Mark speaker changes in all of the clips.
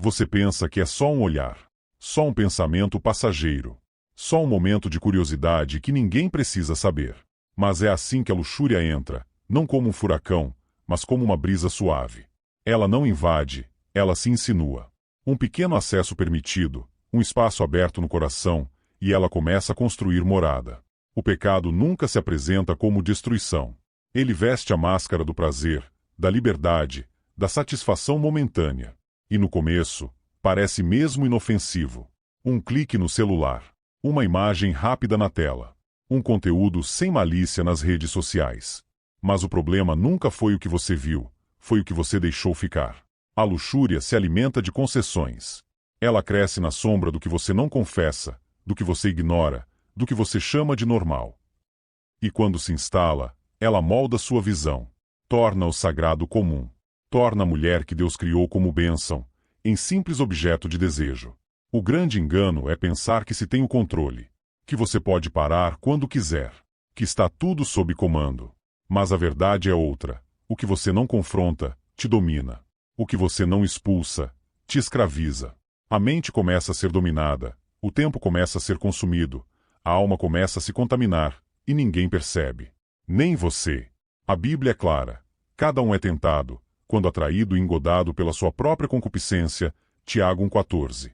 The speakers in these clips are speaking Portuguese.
Speaker 1: Você pensa que é só um olhar, só um pensamento passageiro, só um momento de curiosidade que ninguém precisa saber. Mas é assim que a luxúria entra, não como um furacão, mas como uma brisa suave. Ela não invade, ela se insinua. Um pequeno acesso permitido, um espaço aberto no coração, e ela começa a construir morada. O pecado nunca se apresenta como destruição. Ele veste a máscara do prazer, da liberdade, da satisfação momentânea. E no começo, parece mesmo inofensivo. Um clique no celular, uma imagem rápida na tela, um conteúdo sem malícia nas redes sociais. Mas o problema nunca foi o que você viu, foi o que você deixou ficar. A luxúria se alimenta de concessões. Ela cresce na sombra do que você não confessa, do que você ignora, do que você chama de normal. E quando se instala, ela molda sua visão, torna o sagrado comum, torna a mulher que Deus criou como bênção, em simples objeto de desejo. O grande engano é pensar que se tem o controle, que você pode parar quando quiser, que está tudo sob comando. Mas a verdade é outra. O que você não confronta, te domina. O que você não expulsa, te escraviza. A mente começa a ser dominada, o tempo começa a ser consumido, a alma começa a se contaminar, e ninguém percebe. Nem você. A Bíblia é clara. Cada um é tentado, quando atraído e engodado pela sua própria concupiscência. Tiago 1,14.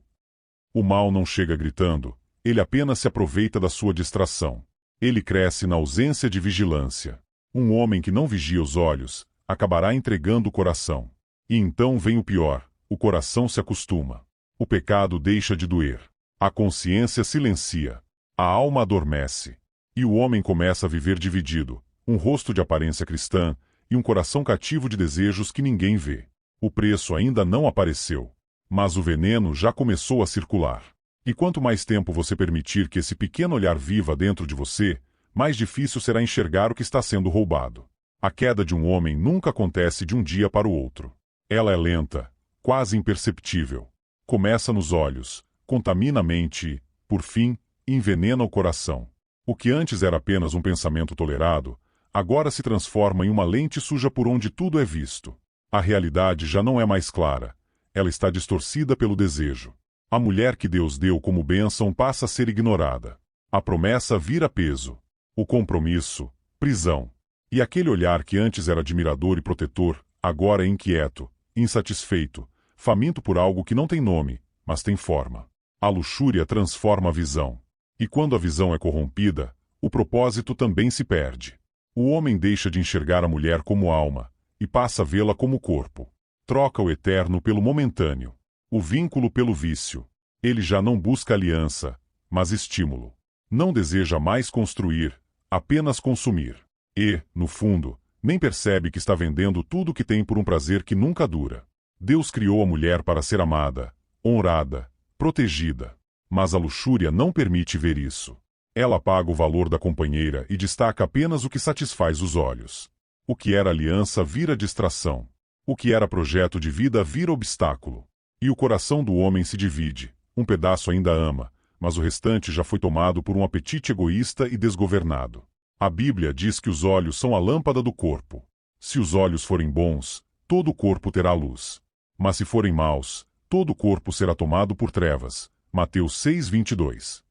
Speaker 1: O mal não chega gritando, ele apenas se aproveita da sua distração. Ele cresce na ausência de vigilância. Um homem que não vigia os olhos, acabará entregando o coração. E então vem o pior, o coração se acostuma. O pecado deixa de doer. A consciência silencia. A alma adormece. E o homem começa a viver dividido, um rosto de aparência cristã e um coração cativo de desejos que ninguém vê. O preço ainda não apareceu, mas o veneno já começou a circular. E quanto mais tempo você permitir que esse pequeno olhar viva dentro de você, mais difícil será enxergar o que está sendo roubado. A queda de um homem nunca acontece de um dia para o outro. Ela é lenta, quase imperceptível. Começa nos olhos, contamina a mente e, por fim, envenena o coração. O que antes era apenas um pensamento tolerado, agora se transforma em uma lente suja por onde tudo é visto. A realidade já não é mais clara. Ela está distorcida pelo desejo. A mulher que Deus deu como bênção passa a ser ignorada. A promessa vira peso. O compromisso, prisão. E aquele olhar que antes era admirador e protetor, agora é inquieto, insatisfeito, faminto por algo que não tem nome, mas tem forma. A luxúria transforma a visão. E quando a visão é corrompida, o propósito também se perde. O homem deixa de enxergar a mulher como alma, e passa a vê-la como corpo. Troca o eterno pelo momentâneo, o vínculo pelo vício. Ele já não busca aliança, mas estímulo. Não deseja mais construir, apenas consumir. E, no fundo, nem percebe que está vendendo tudo o que tem por um prazer que nunca dura. Deus criou a mulher para ser amada, honrada, protegida. Mas a luxúria não permite ver isso. Ela paga o valor da companheira e destaca apenas o que satisfaz os olhos. O que era aliança vira distração. O que era projeto de vida vira obstáculo. E o coração do homem se divide. Um pedaço ainda ama, mas o restante já foi tomado por um apetite egoísta e desgovernado. A Bíblia diz que os olhos são a lâmpada do corpo. Se os olhos forem bons, todo o corpo terá luz. Mas se forem maus, todo o corpo será tomado por trevas. Mateus 6:22.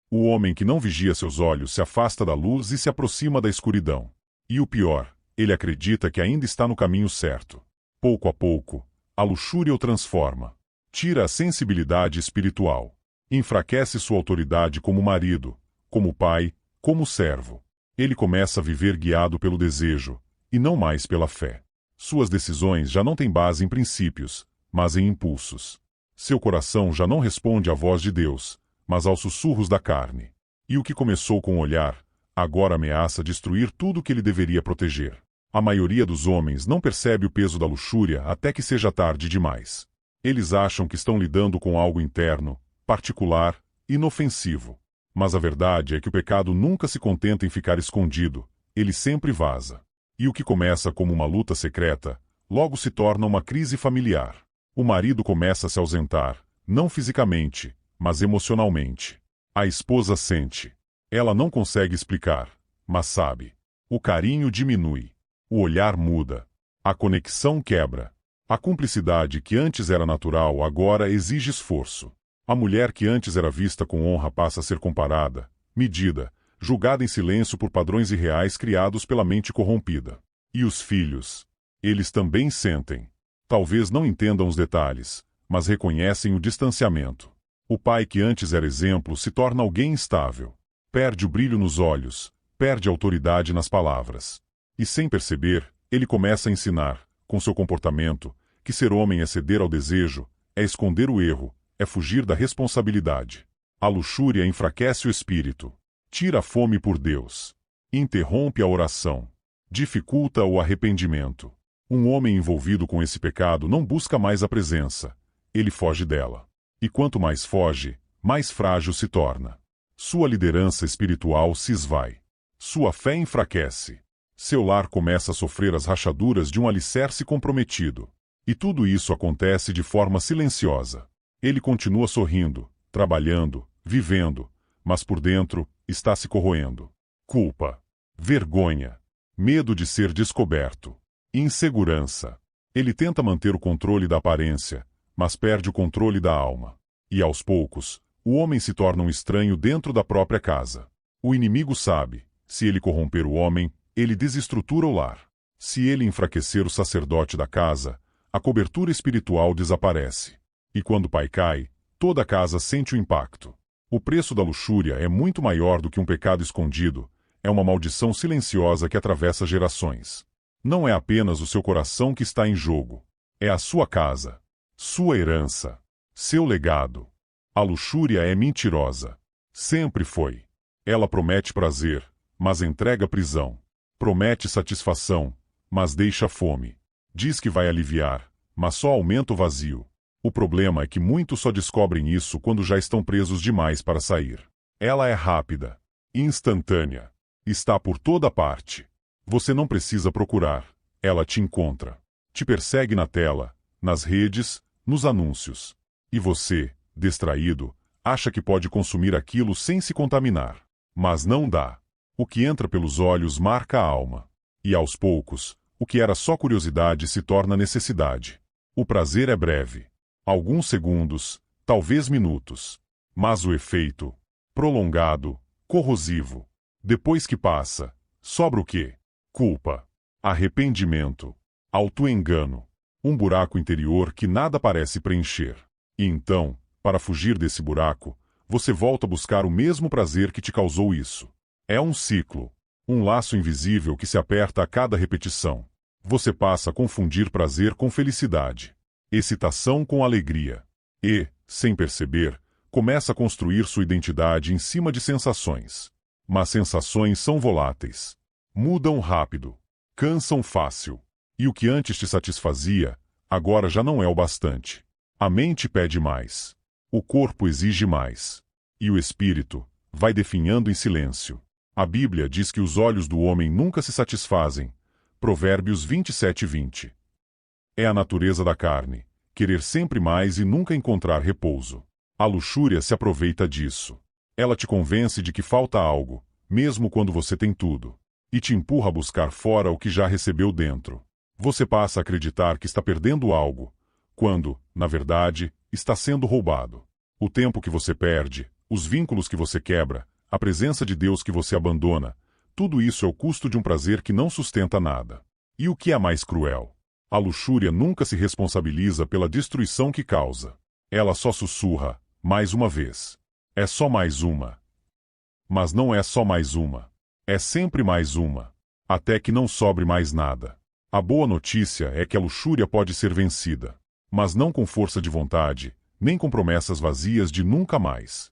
Speaker 1: O homem que não vigia seus olhos se afasta da luz e se aproxima da escuridão. E o pior, ele acredita que ainda está no caminho certo. Pouco a pouco, a luxúria o transforma. Tira a sensibilidade espiritual. Enfraquece sua autoridade como marido, como pai, como servo. Ele começa a viver guiado pelo desejo, e não mais pela fé. Suas decisões já não têm base em princípios, mas em impulsos. Seu coração já não responde à voz de Deus, mas aos sussurros da carne. E o que começou com o olhar, agora ameaça destruir tudo que ele deveria proteger. A maioria dos homens não percebe o peso da luxúria até que seja tarde demais. Eles acham que estão lidando com algo interno, particular, inofensivo. Mas a verdade é que o pecado nunca se contenta em ficar escondido, ele sempre vaza. E o que começa como uma luta secreta, logo se torna uma crise familiar. O marido começa a se ausentar, não fisicamente, mas emocionalmente. A esposa sente. Ela não consegue explicar, mas sabe. O carinho diminui. O olhar muda. A conexão quebra. A cumplicidade que antes era natural agora exige esforço. A mulher que antes era vista com honra passa a ser comparada, medida, julgada em silêncio por padrões irreais criados pela mente corrompida. E os filhos? Eles também sentem. Talvez não entendam os detalhes, mas reconhecem o distanciamento. O pai que antes era exemplo se torna alguém instável. Perde o brilho nos olhos, perde a autoridade nas palavras. E sem perceber, ele começa a ensinar, com seu comportamento, que ser homem é ceder ao desejo, é esconder o erro, é fugir da responsabilidade. A luxúria enfraquece o espírito, tira a fome por Deus, interrompe a oração, dificulta o arrependimento. Um homem envolvido com esse pecado não busca mais a presença, ele foge dela. E quanto mais foge, mais frágil se torna. Sua liderança espiritual se esvai. Sua fé enfraquece. Seu lar começa a sofrer as rachaduras de um alicerce comprometido. E tudo isso acontece de forma silenciosa. Ele continua sorrindo, trabalhando, vivendo, mas por dentro está se corroendo. Culpa, vergonha, medo de ser descoberto, insegurança. Ele tenta manter o controle da aparência, mas perde o controle da alma. E aos poucos, o homem se torna um estranho dentro da própria casa. O inimigo sabe, se ele corromper o homem, ele desestrutura o lar. Se ele enfraquecer o sacerdote da casa, a cobertura espiritual desaparece. E quando o pai cai, toda a casa sente o impacto. O preço da luxúria é muito maior do que um pecado escondido, é uma maldição silenciosa que atravessa gerações. Não é apenas o seu coração que está em jogo, é a sua casa, sua herança, seu legado. A luxúria é mentirosa. Sempre foi. Ela promete prazer, mas entrega prisão. Promete satisfação, mas deixa fome. Diz que vai aliviar, mas só aumenta o vazio. O problema é que muitos só descobrem isso quando já estão presos demais para sair. Ela é rápida, instantânea, está por toda parte. Você não precisa procurar, ela te encontra. Te persegue na tela, nas redes, nos anúncios. E você, distraído, acha que pode consumir aquilo sem se contaminar. Mas não dá. O que entra pelos olhos marca a alma. E aos poucos, o que era só curiosidade se torna necessidade. O prazer é breve. Alguns segundos, talvez minutos. Mas o efeito, prolongado, corrosivo. Depois que passa, sobra o quê? Culpa, arrependimento, autoengano, um buraco interior que nada parece preencher. E então, para fugir desse buraco, você volta a buscar o mesmo prazer que te causou isso. É um ciclo, um laço invisível que se aperta a cada repetição. Você passa a confundir prazer com felicidade, excitação com alegria. E, sem perceber, começa a construir sua identidade em cima de sensações. Mas sensações são voláteis. Mudam rápido, cansam fácil. E o que antes te satisfazia, agora já não é o bastante. A mente pede mais. O corpo exige mais. E o espírito vai definhando em silêncio. A Bíblia diz que os olhos do homem nunca se satisfazem. Provérbios 27:20. É a natureza da carne, querer sempre mais e nunca encontrar repouso. A luxúria se aproveita disso. Ela te convence de que falta algo, mesmo quando você tem tudo. E te empurra a buscar fora o que já recebeu dentro. Você passa a acreditar que está perdendo algo, quando, na verdade, está sendo roubado. O tempo que você perde, os vínculos que você quebra, a presença de Deus que você abandona, tudo isso é o custo de um prazer que não sustenta nada. E o que é mais cruel? A luxúria nunca se responsabiliza pela destruição que causa. Ela só sussurra, mais uma vez. É só mais uma. Mas não é só mais uma. É sempre mais uma. Até que não sobre mais nada. A boa notícia é que a luxúria pode ser vencida. Mas não com força de vontade, nem com promessas vazias de nunca mais.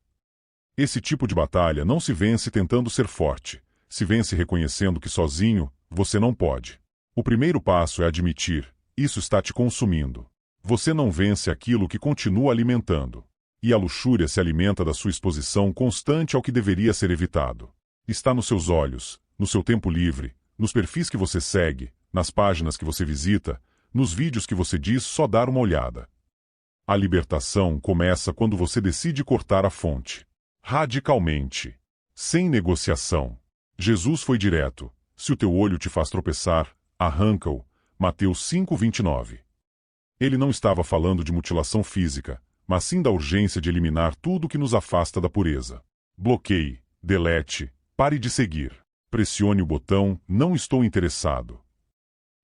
Speaker 1: Esse tipo de batalha não se vence tentando ser forte. Se vence reconhecendo que sozinho, você não pode. O primeiro passo é admitir, isso está te consumindo. Você não vence aquilo que continua alimentando. E a luxúria se alimenta da sua exposição constante ao que deveria ser evitado. Está nos seus olhos, no seu tempo livre, nos perfis que você segue, nas páginas que você visita, nos vídeos que você diz só dar uma olhada. A libertação começa quando você decide cortar a fonte. Radicalmente. Sem negociação. Jesus foi direto. Se o teu olho te faz tropeçar, arranca-o. Mateus 5:29. Ele não estava falando de mutilação física, mas sim da urgência de eliminar tudo que nos afasta da pureza. Bloqueie, delete, pare de seguir. Pressione o botão "Não estou interessado".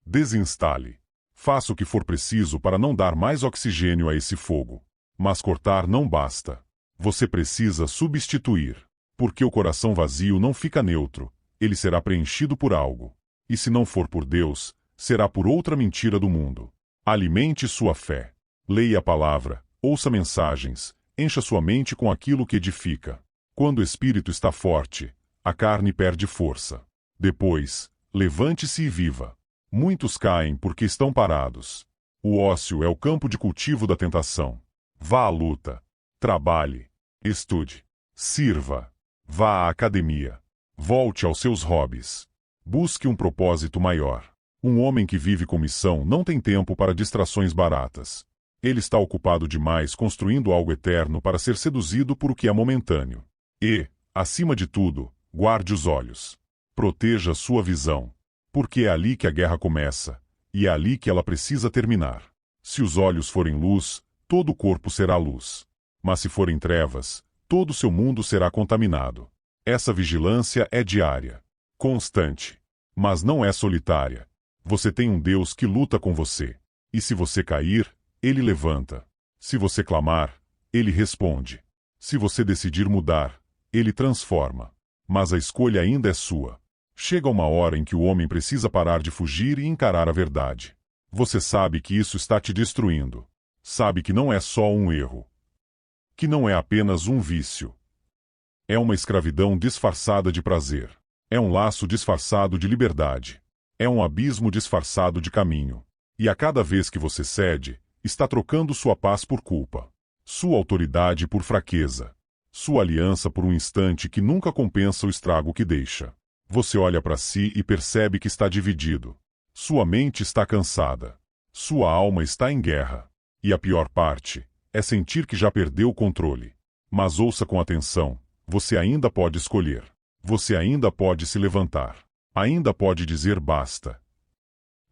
Speaker 1: Desinstale. Faça o que for preciso para não dar mais oxigênio a esse fogo. Mas cortar não basta. Você precisa substituir. Porque o coração vazio não fica neutro, ele será preenchido por algo. E se não for por Deus, será por outra mentira do mundo. Alimente sua fé. Leia a palavra, ouça mensagens, encha sua mente com aquilo que edifica. Quando o espírito está forte, a carne perde força. Depois, levante-se e viva. Muitos caem porque estão parados. O ócio é o campo de cultivo da tentação. Vá à luta. Trabalhe. Estude. Sirva. Vá à academia. Volte aos seus hobbies. Busque um propósito maior. Um homem que vive com missão não tem tempo para distrações baratas. Ele está ocupado demais construindo algo eterno para ser seduzido por o que é momentâneo. E, acima de tudo, guarde os olhos. Proteja sua visão. Porque é ali que a guerra começa, e é ali que ela precisa terminar. Se os olhos forem luz, todo o corpo será luz. Mas se forem trevas, todo o seu mundo será contaminado. Essa vigilância é diária, constante, mas não é solitária. Você tem um Deus que luta com você. E se você cair, Ele levanta. Se você clamar, Ele responde. Se você decidir mudar, Ele transforma. Mas a escolha ainda é sua. Chega uma hora em que o homem precisa parar de fugir e encarar a verdade. Você sabe que isso está te destruindo. Sabe que não é só um erro. Que não é apenas um vício. É uma escravidão disfarçada de prazer. É um laço disfarçado de liberdade. É um abismo disfarçado de caminho. E a cada vez que você cede, está trocando sua paz por culpa. Sua autoridade por fraqueza. Sua aliança por um instante que nunca compensa o estrago que deixa. Você olha para si e percebe que está dividido. Sua mente está cansada. Sua alma está em guerra. E a pior parte é sentir que já perdeu o controle. Mas ouça com atenção, você ainda pode escolher. Você ainda pode se levantar. Ainda pode dizer basta.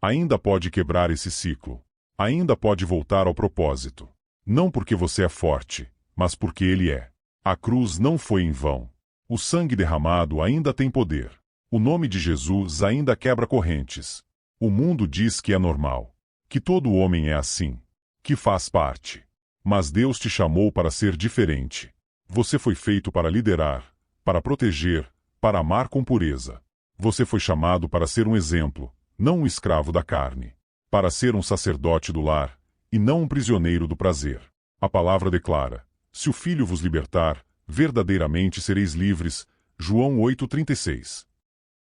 Speaker 1: Ainda pode quebrar esse ciclo. Ainda pode voltar ao propósito. Não porque você é forte, mas porque Ele é. A cruz não foi em vão. O sangue derramado ainda tem poder. O nome de Jesus ainda quebra correntes. O mundo diz que é normal. Que todo homem é assim. Que faz parte. Mas Deus te chamou para ser diferente. Você foi feito para liderar, para proteger, para amar com pureza. Você foi chamado para ser um exemplo, não um escravo da carne. Para ser um sacerdote do lar, e não um prisioneiro do prazer. A palavra declara: se o Filho vos libertar, verdadeiramente sereis livres. João 8,36.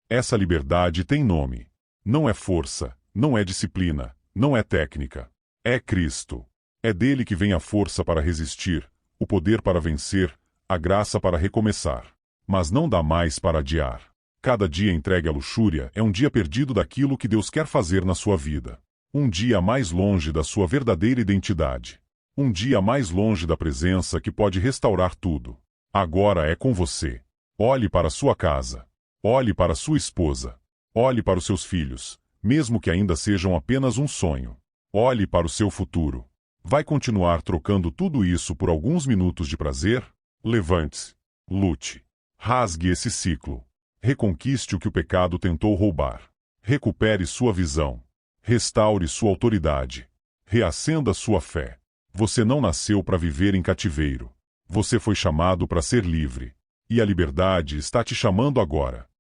Speaker 1: Essa liberdade tem nome. Não é força, não é disciplina, não é técnica. É Cristo. É dele que vem a força para resistir, o poder para vencer, a graça para recomeçar. Mas não dá mais para adiar. Cada dia entregue à luxúria é um dia perdido daquilo que Deus quer fazer na sua vida. Um dia mais longe da sua verdadeira identidade. Um dia mais longe da presença que pode restaurar tudo. Agora é com você. Olhe para sua casa. Olhe para sua esposa. Olhe para os seus filhos, mesmo que ainda sejam apenas um sonho. Olhe para o seu futuro. Vai continuar trocando tudo isso por alguns minutos de prazer? Levante-se. Lute. Rasgue esse ciclo. Reconquiste o que o pecado tentou roubar. Recupere sua visão. Restaure sua autoridade. Reacenda sua fé. Você não nasceu para viver em cativeiro. Você foi chamado para ser livre. E a liberdade está te chamando agora.